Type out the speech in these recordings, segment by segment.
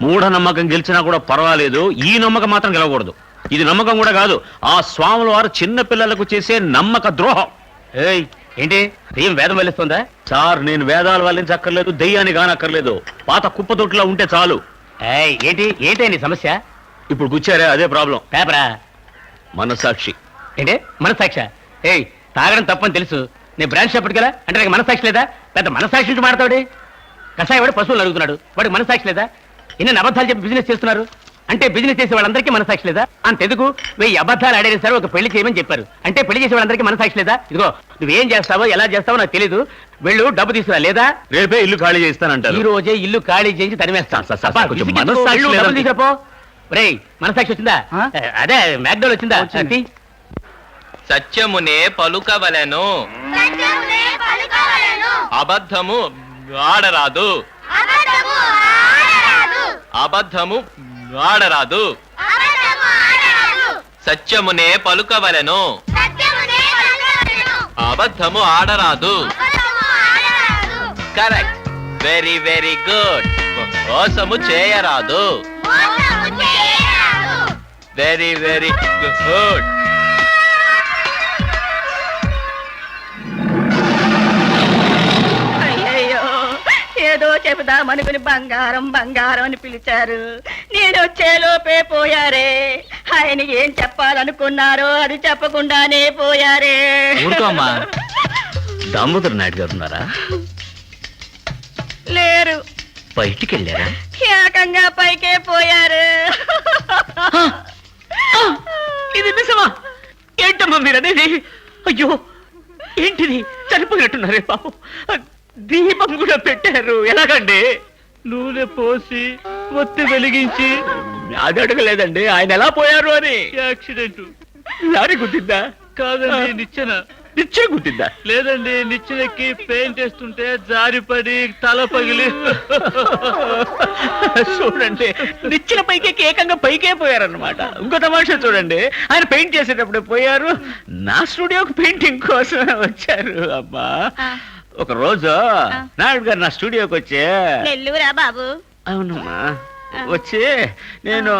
మూఢనమ్మకం గెలిచినా కూడా పర్వాలేదు, ఈ నమ్మకం మాత్రం గెలవకూడదు. ఇది నమ్మకం కూడా కాదు, ఆ స్వాముల వారు చిన్న పిల్లలకు చేసే నమ్మక ద్రోహం. ఏయ్ ఏంటి దెయ్యం వేదం వల్లిస్తుందా? సార్, నేను వేదాలు వల్లించక్కర్లేదు, దెయ్యాన్ని కానక్కర్లేదు, పాత కుప్పతొట్టులా ఉంటే చాలు. ఏయ్ ఏంటి నీ సమస్య? ఇప్పుడు కూర్చారే అదే ప్రాబ్లం. పేపరా? మనసాక్షి. ఏంటి మనసాక్ష? ఏయ్ తాగడం తప్పని తెలుసు, నేను బ్రాంచ్ షాప్ కదా అంటే నాకు మనసాక్షి లేదా? పెద్ద మనసాక్షి నుంచి మాడతాడు. కషాయ వాడు పశువులు అడుగుతున్నాడు, వాడికి మనసాక్షి లేదా? ఎన్ని అబద్ధాలు చెప్పి బిజినెస్ చేస్తున్నారు అంటే బిజినెస్ చేసే వాళ్ళందరికీ మనసాక్షి లేదా? అంతెందుకు 1000 అబద్ధాలు ఆడేది సార్ ఒక పెళ్లి చేయమని చెప్పారు అంటే పెళ్లి చేసే వాళ్ళందరికీ మనసాక్షి లేదా? ఇదిగో నువ్వేం చేస్తావో ఎలా చేస్తావో నాకు తెలీదు, వెళ్ళు డబ్బు తీసుకురా, లేదా రేపే ఇల్లు ఖాళీ చేస్తానంటారు. ఈ రోజే ఇల్లు ఖాళీ చేసి తరిమేస్తాను. మనసాక్షి వచ్చిందా? అదే మ్యాక్డోల్ వచ్చిందా? సత్యమునే పలుకవలెను, అబద్ధము ఆడరాదు, అబద్ధము ఆడరాదు. సత్యమునే పలుకవలెను, అబద్ధము ఆడరాదు. Correct, very very good. మోసము చేయరాదు, వెరీ వెరీ గుడ్. ఏదో చెబుదామనుకుని బంగారం బంగారం అని పిలిచారు, నేను వచ్చేలోపే పోయారే. ఆయన ఏం చెప్పాలనుకున్నారో అది చెప్పకుండానే పోయారే. దామోదర్ నాయుడు గారు ఉన్నారా? లేరు. బయటికి వెళ్ళారా? ఏకంగా పైకే పోయారు. ఇది నిజమా? ఏంటమ్మా మీరు అనేది? అయ్యో ఏంటిది, చనిపోయినట్టున్నారే పాపం. దీపం కూడా పెట్టారు, ఎలాగండి? నూనె పోసి ఒత్తి వెలిగించి. అది అడగలేదండి ఆయన ఎలా పోయారు అని. యాక్సిడెంట్. లారీ గుద్దిందా? కాదండి, నిచ్చెన గుద్దిందా? లేదండి, నిచ్చెనకి పెయింట్ వేస్తుంటే జారిపడి తల పగిలి. చూడండి, నిచ్చెన పైకి ఏకంగా పైకే పోయారన్నమాట. ఇంకో తమాషా చూడండి, ఆయన పెయింట్ చేసేటప్పుడు పోయారు, నా స్టూడియోకి పెయింటింగ్ కోసం వచ్చారు. అమ్మా ఒక రోజు నాయుడు గారు నా స్టూడియోకి వచ్చి. నెల్లూరా బాబు? అవునమ్మా, వచ్చి నేను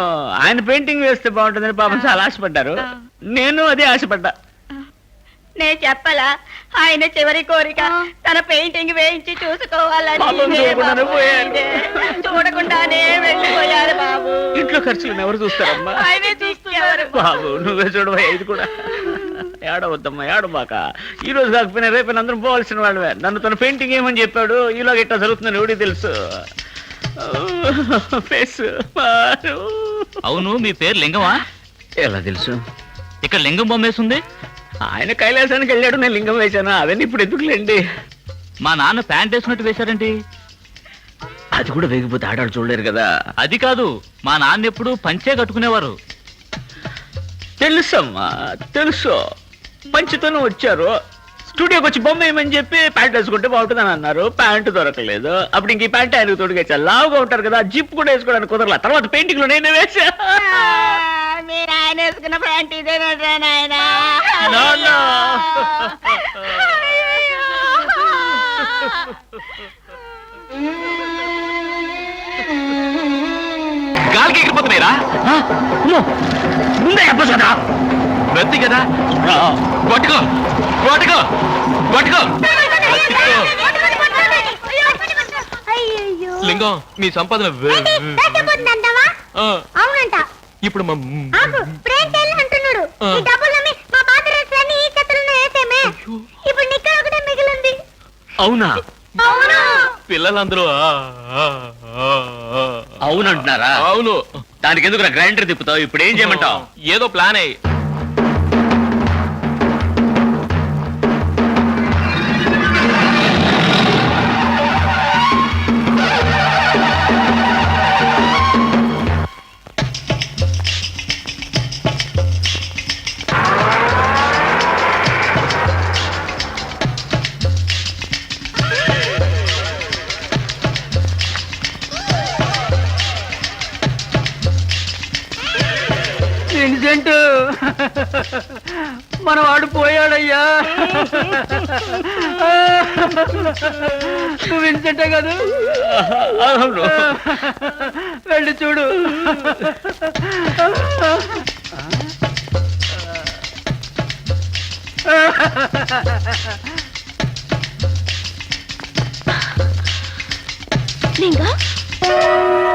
ఆయన పెయింటింగ్ వేస్తే బాగుంటుందని పాపం చాలా ఆశపడ్డారు, నేను అదే ఆశపడ్డా. నేను చెప్పలా ఆయన చివరి కోరిక తన పెయింటింగ్ వేయించి చూసుకోవాలని. చూడకుండానే వెళ్ళిపోయారు బాబు. ఇంట్లో ఖర్చులు ఎవరు చూస్తారమ్మా? ఆయనే చూస్తున్నారు బాబు. నువ్వే చూడవా, ఇది కూడా ఏడవద్దమ్మా, ఏడబాక. ఈ రోజు కాకపోయినా రేపు అందరం పోవాల్సిన వాళ్ళవే. నన్ను తన పెయింటింగ్ ఏమని చెప్పాడు, ఇలాగ ఇట్లా జరుగుతుందని ఎవడికి తెలుసు. అవును, మీ పేరు లింగమా? ఎలా తెలుసు? ఇక్కడ లింగం బొమ్మ వేస్తుంది. ఆయన కైలాసానికి వెళ్ళాడు, నేను లింగం వేశాను. అవన్నీ ఇప్పుడు ఎందుకులేండి. మా నాన్న ప్యాంట్ వేసినట్టు వేశారండి. అది కూడా వేగిపోతే ఆడాడు చూడలేరు కదా. అది కాదు, మా నాన్న ఎప్పుడు పంచే కట్టుకునేవారు. తెలుసమ్మా, తెలుసు. పంచితోనే వచ్చారు, స్టూడియోకి వచ్చి బొమ్మ వేయమని చెప్పి ప్యాంట్ వేసుకుంటే బాగుంటుందని అన్నారు. ప్యాంటు దొరకలేదు. అప్పుడు ఇంక ఈ ప్యాంట్ ఆయనకు తోడుగా లావుగా ఉంటారు కదా, జిప్ కూడా వేసుకోవడానికి కుదరలా. తర్వాత పెయింటింగ్ లో నేనే వేసా. మీరు ఆయన వేసుకున్న ప్యాంట్ ఇదేనట్రా నాయన? గాలికి ఎగిరిపోతున్నాయిరా. ముందే చెప్పదా? వెత్తి కదా, పట్టుకో పట్టుకో పట్టుకో. లింగం, మీ సంపాదన అవునంట. ఇప్పుడు అంటున్నాడు. ఇప్పుడు నిక్క ఒకటే మిగిలింది. అవునా? పిల్లలందరూ అవునంటున్నారా? అవును. దానికి ఎందుకు గ్రైండర్ తిప్పుతావు? ఇప్పుడు ఏం చేయమంటావు? ఏదో ప్లాన్ అయ్యి. విన్సెంట్ మనవాడు పోయాడయ్యా. నువ్వు విన్సెంటే కాదు? అవును. వెళ్ళి చూడు. లింగా,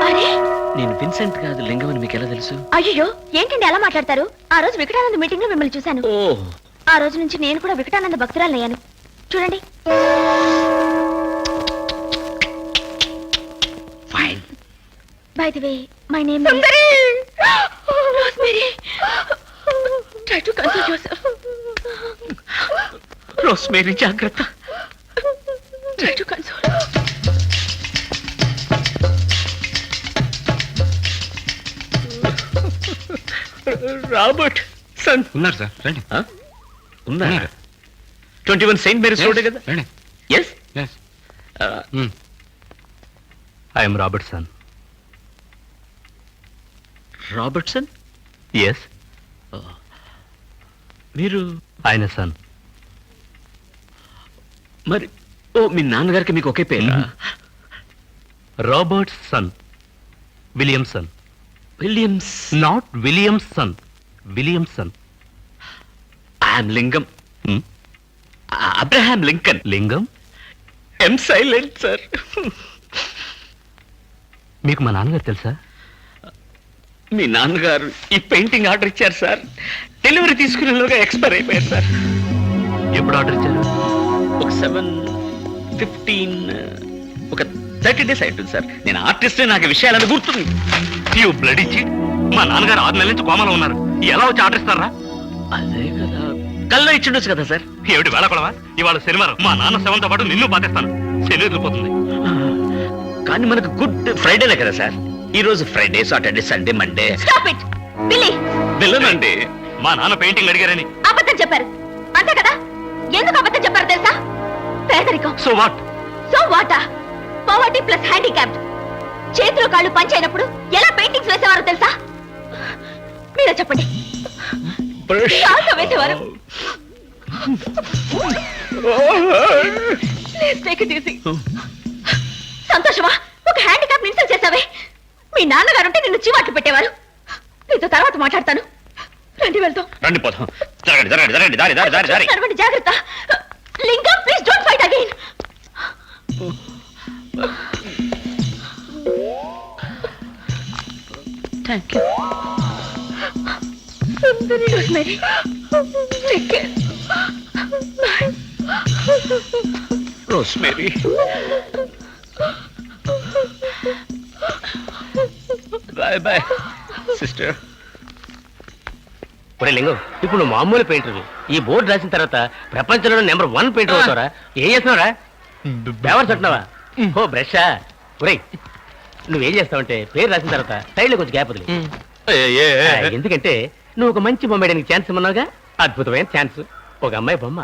అరే నేను విన్సెంట్ కాదు, లింగం అని మీకు ఎలా తెలుసు? అయ్యో ఏంటండి అలా మాట్లాడతారు? ఆ రోజు వికటానంద మీటింగ్ లో మిమ్మల్ని చూశాను. ఓ, ఆ రోజు నుంచి నేను కూడా వికటానంద భక్తురాలయ్యాను. చూడండి. Fine. By the way, my name Rosemary. Try to console yourself. Rosemary, జాగ్రత్త. Try to console. Robertson ఉన్నారు సార్, రండి. ఉన్నారు. 21 సెయింట్ మేరీస్ రోడ్ కదా? రండి. Yes. I'm Robertson. Robertson? Yes. మీరు ఆయన సన్. మరి ఓ, మీ నాన్నగారికి మీకు ఒకే పేరు? Robertson, Williamson. Williams. Not Williamson, Williamson. I'm Lingam. Abraham Lincoln. Lingam. M silent sir. మీకు మా నాన్నగారు తెలుసా? మీ నాన్నగారు ఈ పెయింటింగ్ ఆర్డర్ ఇచ్చారు సార్. డెలివరీ తీసుకునేలోగా ఎక్స్పైర్ అయిపోయారు సార్. ఎప్పుడు ఆర్డర్ ఇచ్చారు? ఒక 7-15 ఒక 30 days అవుతుంది సార్. నేను ఆర్టిస్ట్, నాకు విషయాలను గుర్తుంది. You bloody cheat. మా నాన్నగారు 6 నెలల నుంచి కోమలో ఉన్నారు. ఎలా వచ్చి ఆర్డర్ ఇస్తారా? అదే కదా, కల్లో ఇచ్చిండొచ్చు కదా సార్. ఏమిటి వేళకొడవా? ఇవాళ శనివారం, మా నాన్న శవంతో పాటు నిన్ను పాతేస్తాను. శని వదిలిపోతుంది. కానీ మనకు గుడ్ ఫ్రైడేలే కదా సార్. ఈ రోజు Friday, Saturday, Sunday, Monday. Stop it Billy. వెళ్ళనండి. మా నాన్న పెయింటింగ్ అడిగారని. అబద్ధం చెప్పారు అంతే కదా? ఎందుకు అబద్ధం చెప్పారు తెలుసా? పేదరికం. So what? సో వాటా? Poverty plus handicapped. చేతులు కాళ్ళు పంచైనప్పుడు ఎలా పెయింటింగ్స్ వేసేవారో తెలుసా? మీరే చెప్పండి. కాళ్ళతో వేసేవారు. Please take it easy. సంతోషమా? ఒక హ్యాండిక్యాప్ ఇన్సల్ట్ చేసావే. మీ నాన్నగారు ఉంటే నిన్ను చీవాట్లు పెట్టేవారు. నీతో తర్వాత మాట్లాడతాను. రండి వెళ్తాం. రండి పోతాం. జరగండి, జరగండి, జరగండి. దారి, దారి, దారి, దారి. నడవండి, జాగ్రత్త. Lingam, please don't fight again. Thank you. Rosemary, take care. Bye. Rosemary. Bye bye sister. ఒరే లింగం, ఇప్పుడు నువ్వు మామూలు పెయింటర్. ఈ బోర్డు రాసిన తర్వాత ప్రపంచంలో నెంబర్ 1 పెయింటర్ అవుతారా? ఏం చేస్తున్నావురా? బేవర్ చుట్టినావా? ఓ బ్రషా. ఒరే, నువ్వేం చేస్తావంటే పేరు రాసిన తర్వాత సైడ్లో కొంచెం గ్యాప్ వదిలి. ఎందుకంటే నువ్వు ఒక మంచి బొమ్మ వేయడానికి ఛాన్స్ ఇమ్మన్నావుగా. అద్భుతమైన ఛాన్స్. ఒక అమ్మాయి బొమ్మ,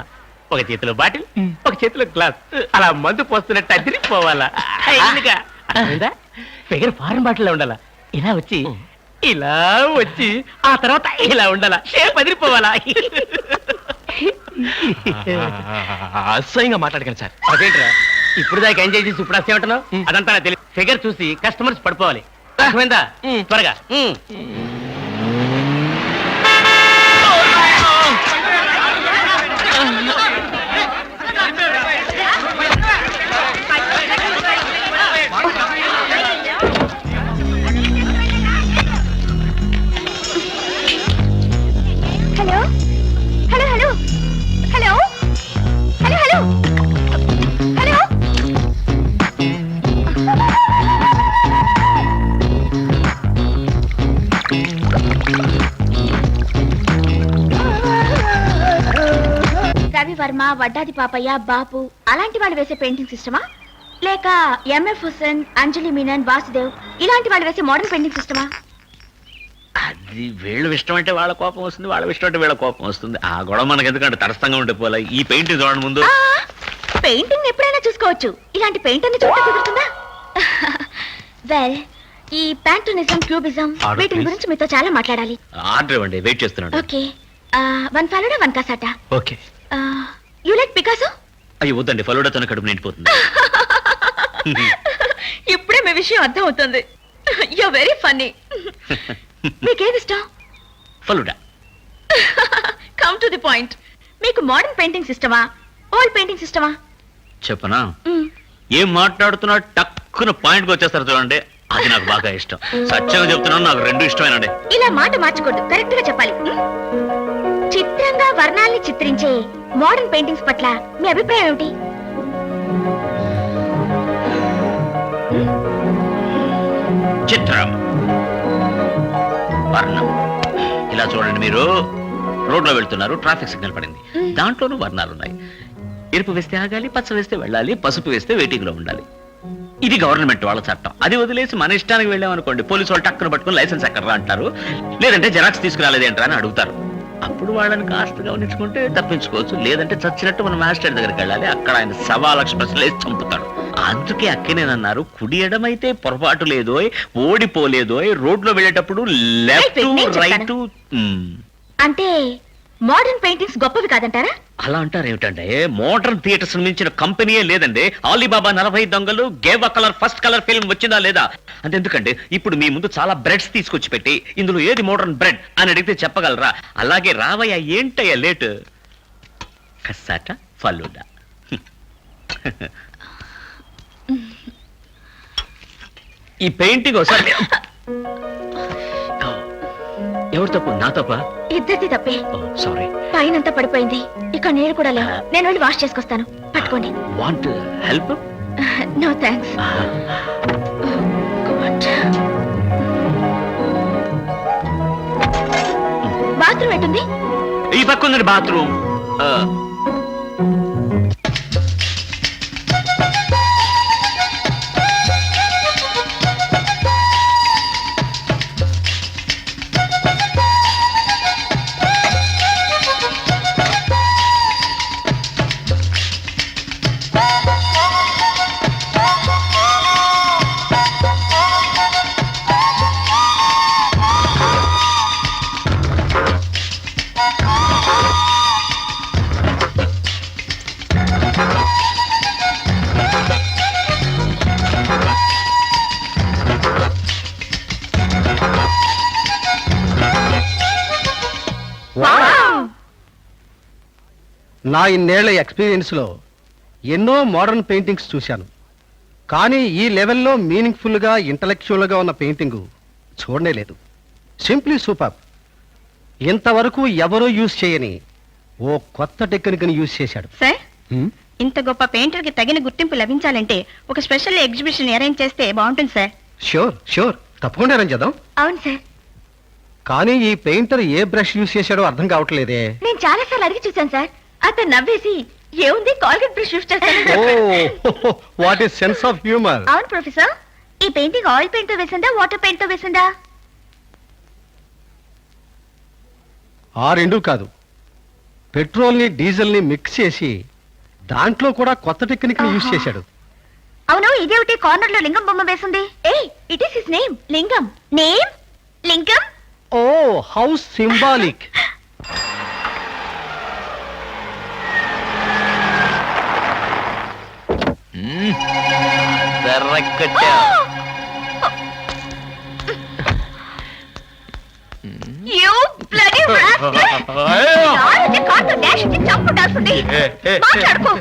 ఒక చేతిలో బాటిల్, ఒక చేతిలో గ్లాస్, అలా మందు పోస్తున్నట్టు అదిరిపోవాలా. ఫిగర్ ఫారెన్ బాటిల్లో ఉండాలా. ఇలా వచ్చి ఇలా వచ్చి ఆ తర్వాత ఇలా ఉండాలా. షేప్ అదిరిపోవాలా. అసహ్యంగా మాట్లాడకండి సార్. అదేంట్రా, ఇప్పుడు దాకా ఎంజాయ్ చేసి ఇప్పుడు అసే ఉంటున్నావు? అదంతా నాకు తెలియదు. ఫిగర్ చూసి కస్టమర్స్ పడిపోవాలి. అర్థమైందా? త్వరగా. Hello hello hello hello hello hello hello. Ravivarma, Vaddadi Papayya, Bapu అలాంటి వాళ్ళు వేసే పెయింటింగ్ సిస్టమా, లేక ఎంఎఫ్ హుసేన్, అంజలి మీనన్, వాసుదేవ్ ఇలాంటి వాళ్ళు వేసే మోడర్న్ పెయింటింగ్ సిస్టమా? అది వీళ్ళ ఇష్టం అంటే వాళ్ళ కోపం వస్తుంది, వాళ్ళ ఇష్టం అంటే వీళ్ళ కోపం వస్తుంది. ఆ గొడవ మనకి ఎందుకంటే తటస్థంగా ఉండే పోలే. ఈ పెయింటింగ్ చూడండి ముందు. పెయింటింగ్ ఎప్పుడైనా చూసుకోవచ్చు, ఇలాంటి పెయింటింగ్ చూడటం కుదురుతుందా? వెల్, ఈ ప్యాంటూనిజం క్యూబిజం Order, వీటి please. గురించి మీతో చాలా మాట్లాడాలి. ఆర్డర్ ఇవ్వండి, వెయిట్ చేస్తున్నాడు. Okay 1 falooda 1 cassata. Okay. You like Picasso? అయ్యో వద్దండి, ఫలోడాతో కడుపు నిండిపోతుంది. ఇప్పుడే మీ విషయం అర్థం అవుతుంది. You very funny. మీకేది ఇష్టం? Falooda. Come to the point. మీకు మోడర్న్ పెయింటింగ్స్ ఇష్టమా, ఓల్డ్ పెయింటింగ్స్ ఇష్టమా? చెప్పనా? ఏం మాట్లాడుతున్నా టక్కున పాయింట్కి వచ్చేస్తారు చూడండి, అది నాకు బాగా ఇష్టం. సత్యంగా చెప్తున్నాను, నాకు రెండు ఇష్టమేనండి. ఇలా మాట మార్చకూడదు, కరెక్ట్ గా చెప్పాలి. చిత్రంగా వర్ణాల్ని చిత్రించే మోడర్న్ పెయింటింగ్స్ పట్ల మీ అభిప్రాయం ఏమిటి? చిత్రం, వర్ణం. ఇలా చూడండి, మీరు రోడ్లో వెళ్తున్నారు, ట్రాఫిక్ సిగ్నల్ పడింది, దాంట్లోనూ వర్ణాలు ఉన్నాయి. ఎరుపు వేస్తే ఆగాలి, పచ్చ వేస్తే వెళ్ళాలి, పసుపు వేస్తే వెయిటింగ్ లో ఉండాలి. ఇది గవర్నమెంట్ వాళ్ళ చట్టం. అది వదిలేసి మన ఇష్టానికి వెళ్ళామనుకోండి, పోలీసు వాళ్ళు టక్కున పట్టుకుని లైసెన్స్ ఎక్కడ అంటారు, లేదంటే జెరాక్స్ తీసుకురాలేదేంట్రా అని అడుగుతారు. అప్పుడు వాళ్ళని కాస్త గమనించుకుంటే తప్పించుకోవచ్చు, లేదంటే చచ్చినట్టు మన మాస్టర్ దగ్గరికి వెళ్ళాలి, అక్కడ ఆయన 1,00,000 ప్రశ్నలు వేసి చంపుతాడు. అందుకే అక్కేనేనన్నారు, కుడి ఎడమైతే పొరపాటు లేదోయ్, ఓడిపోలేదోయ్, రోడ్లో వెళ్ళేటప్పుడు లెఫ్ట్ నేను చెప్తాను. రైట్. అంటే మోడర్న్ పెయింటింగ్స్ గొప్పవి కాదంటారా? అలా అంటారు ఏమిటంటే, మోడర్న్ థియేటర్స్ మించిన కంపెనీయే లేదండి. ఆలీబాబా 40 దొంగలు, gave a colour, first colour film వచ్చిందా లేదా? అంతెందుకంటే ఇప్పుడు మీ ముందు చాలా బ్రెడ్స్ తీసుకొచ్చి పెట్టి, ఇందులో ఏది మోడర్న్ బ్రెడ్ అని అడిగితే చెప్పగలరా? అలాగే రావయ్య, ఏంటయ్యా లేట్? కసాట, ఫలూడా. ఈ పెయింటింగ్ ఒకసారి ఎవరు తప్పు? నా తప్ప? ఇద్దరిది తప్పే. సారీ. పైనంతా పడిపోయింది, ఇక్కడ నీళ్ళు కూడా లేవు. నేను వెళ్ళి వాష్ చేసుకొస్తాను, పట్టుకోండి. Want help? No thanks. Bathroom ఎటుంది? ఈ పక్క ఉందండి బాత్రూమ్. నా ఇన్నేళ్ల ఎక్స్పీరియన్స్లో ఎన్నో మోడర్న్ పెయింటింగ్స్ చూశాను, కానీ ఈ లెవెల్లో మీనింగ్ఫుల్గా ఇంటలెక్చువల్గా ఉన్న పెయింటింగ్ చూడనే లేదు. Simply super. ఇంతవరకు ఎవరూ యూజ్ చేయని ఓ కొత్త టెక్నిక్ని యూజ్ చేశాడు. సార్, ఇంత గొప్ప పెయింటర్ కి తగిన గుర్తింపు లభించాలంటే ఒక స్పెషల్ ఎగ్జిబిషన్ అరేంజ్ చేస్తే బాగుంటుంది సార్. ష్యూర్ ష్యూర్, తప్పకుండా అరేంజ్ చేద్దాం. అవును సార్. కానీ ఈ పెయింటర్ ఏ బ్రష్ యూజ్ చేశాడో అర్థం కావట్లేదే. నేను చాలా సార్లు అడిగి చూశాను సార్. అతను నవ్వేసి ఏముంది కాల్గేట్ బ్రష్ యూస్ ఓ చేస్తాను. What is sense of humour. అవును ప్రొఫెసర్, ఈ పెయింటింగ్ ఆయిల్ పెయింట్ తో వేసిందా, వాటర్ పెయింట్ తో వేసిందా? ఆ రెండు కాదు, పెట్రోల్ని డీజిల్ని మిక్స్ చేసి దాంట్లో కూడా కొత్త టెక్నిక్ని యూజ్ చేశాడు. అవును, ఇదేమిటి కార్నర్ లో లింగం బొమ్మ వేసింది? ఏ it is his name. Lingam. Name Lingam. Oh how symbolic. You bloody rascal! నాలుగు కార్తో డాష్ ఇచ్చి చంపుండాల్సింది. మాట్లాడుకో.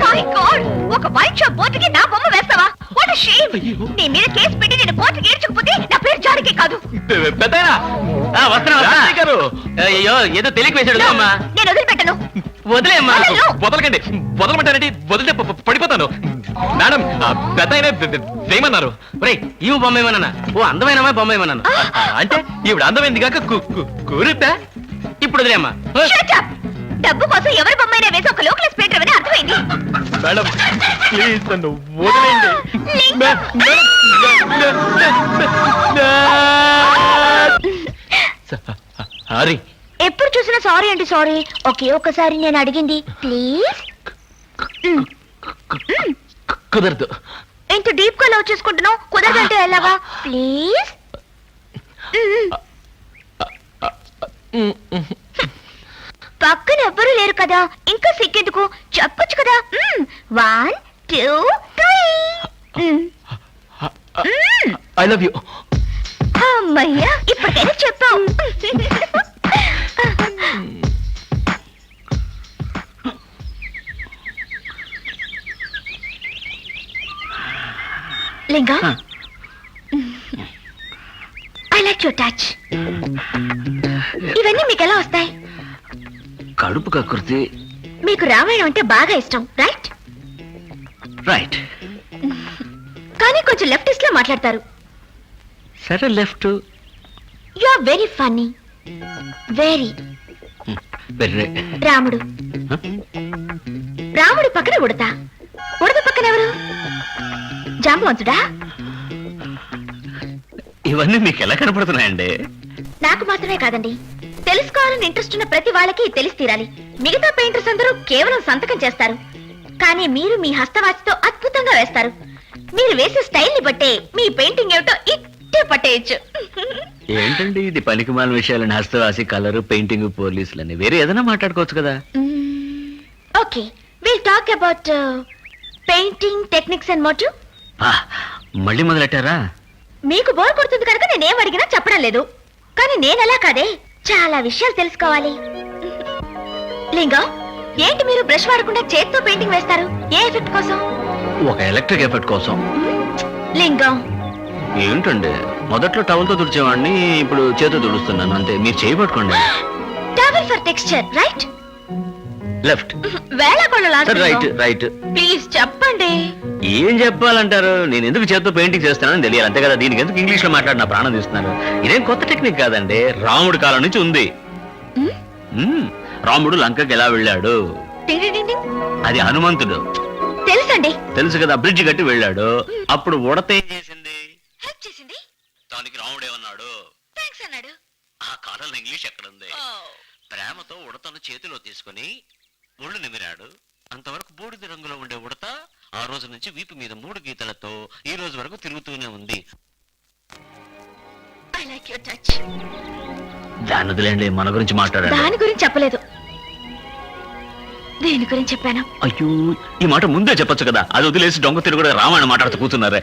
My God! ఒక వైట్ షాప్ బోర్డుకి నా బొమ్మ వేస్తావా? What a shame! నీ మీద కేసు పెట్టి నేను కోర్టుకి ఏడ్చకపోతే నా పేరు జానకి కాదు. పెద్దనా వస్తున్నా గారు, అయ్యో ఏదో తెలియక వేసాడు అమ్మా. నేను వదిలిపెట్టను. వదిలేమ్మా. వదలను. వదలకండి, వదలమంటారండి, వదిలితే పడిపోతాను. మేడం, పెద్ద ఆయన వేయమన్నారు. ఒరేయ్, ఈ బొమ్మ ఏమన్నా? ఓ అందమైన బొమ్మ ఏమన్నా? అంటే ఈవిడ అందమైంది కాక కూరిద్దా? ఇప్పుడు వదిలేమ్మా. Shut up! డబ్బు కోసం ఎవరి బొమ్మైనా వేసి ఒక లోకల్ స్పీటర్ అని అర్థమైంది. మేడం ప్లీజ్ నన్ను వదిలేయండి. సారీ. ఎప్పుడు చూసినా సారీ అంటే సారీ. ఒకే ఒక్కసారి నేను అడిగింది ప్లీజ్. కుదరదు. ఇంత డీప్ గా లవ్ చేసుకుంటున్నావు, కుదరదంటే ఎలాగా? ప్లీజ్. పక్కన ఎవ్వరూ లేరు కదా, ఇంకా సిగ్గెందుకు, చెప్పొచ్చు కదా. 1 2 3. I love you. అమ్మయ్యా, ఇప్పటికైనా చెప్పావు. లింగా, ఐ లైక్ యువర్ టచ్. ఇవన్నీ మీకు ఎలా వస్తాయి? కడుపు కకృతి. మీకు రామాయణం అంటే బాగా ఇష్టం, రైట్? రైట్. కానీ కొంచెం లెఫ్టిస్ట్ లో మాట్లాడతారు. సరే left. You are very funny. Very. వెర్రే. రాముడు. రాముడు పక్కన ఉడత. ఉడత పక్కన ఎవరు? జాంబవంతుడా? ఇవన్నీ మీకు ఎలా కనపడుతున్నాయండి? నాకు మాత్రమే కాదండి, తెలుసుకోవాలని ఇంట్రెస్ట్ ఉన్న ప్రతి వాళ్ళకి తెలిసి తీరాలి. మిగతా పెయింటర్స్ అందరూ కేవలం సంతకం చేస్తారు, కానీ మీరు మీ హస్తవాచితో అద్భుతంగా వేస్తారు. మీరు వేసే స్టైల్ ని బట్టే మీ పెయింటింగ్ ఏమిటో ఇట్టే పట్టేయచ్చు. ఏంటండి ఇది పనికిమాల విషయాలని, హస్తవాసి, కలరు, పెయింటింగ్, పోలీసులని వేరే ఏదైనా మాట్లాడుకోవచ్చు కదా. Okay, will talk about painting techniques and motive. మళ్ళీ మొదలెట్టారా? మీకు బోర్ కొడుతుంది కనుక నేనేం అడిగినా చెప్పడం లేదు, కానీ నేనెలా కాదే, చాలా విషయాలు తెలుసుకోవాలి. లింగం, ఏంటి మీరు బ్రష్ వాడకుండా చేత్తో పెయింటింగ్ వేస్తారు? ఏ ఎఫెక్ట్ కోసం? ఒక ఎలక్ట్రిక్ ఎఫెక్ట్ కోసం. లింగం, ఏంటండి మొదట్లో టవల్తో తుడిచేవాడిని, ఇప్పుడు చేతితో తుడుస్తున్నాను అంతే. మీరు చేయబట్టుకోండి. Towel for texture, right? Left. వేళకొండ రైట్ రైట్. ప్లీజ్ చెప్పండి. ఏం చెప్పాలంటారు? నేను ఎందుకు చేత్తో పెయింటింగ్ చేస్తున్నానని తెలియాలి అంతే కదా. దీనికి ఎందుకు ఇంగ్లీష్ లో మాట్లాడిన ప్రాణం తీస్తున్నారు? ఇదేం కొత్త టెక్నిక్ కాదండి, రాముడి కాలం నుంచి ఉంది. రాముడు లంకకి ఎలా వెళ్ళాడు? అది హనుమంతుడు. తెలుసండి. తెలుసు కదా, బ్రిడ్జ్ కట్టి వెళ్ళాడు. అప్పుడు ఉడత ఏం చేసింది? హెల్ప్ చేసింది. దానికి రాముడు ఏమన్నాడు? థాంక్స్ అన్నాడు. ఆ కాలంలో ఇంగ్లీష్ ఎక్కడుంది? ప్రేమతో ఉడతను చేతిలో తీసుకుని ఒళ్ళు నిమిరాడు. అంతవరకు బూడిద రంగులో ఉండే ఉడత ఆ రోజు నుంచి వీపు మీద 3 గీతలతో ఈ రోజు వరకు తిరుగుతూనే ఉంది. I like your touch. దాని వదిలేండి, మన గురించి మాట్లాడాలి. దాని గురించి చెప్పలేదు, దేని గురించి చెప్పాను? అయ్యో, ఈ మాట ముందే చెప్పొచ్చు కదా. అది వదిలేసి దొంగ తిరుగుడు రామాయణం మాట్లాడుతూ కూర్చున్నారే.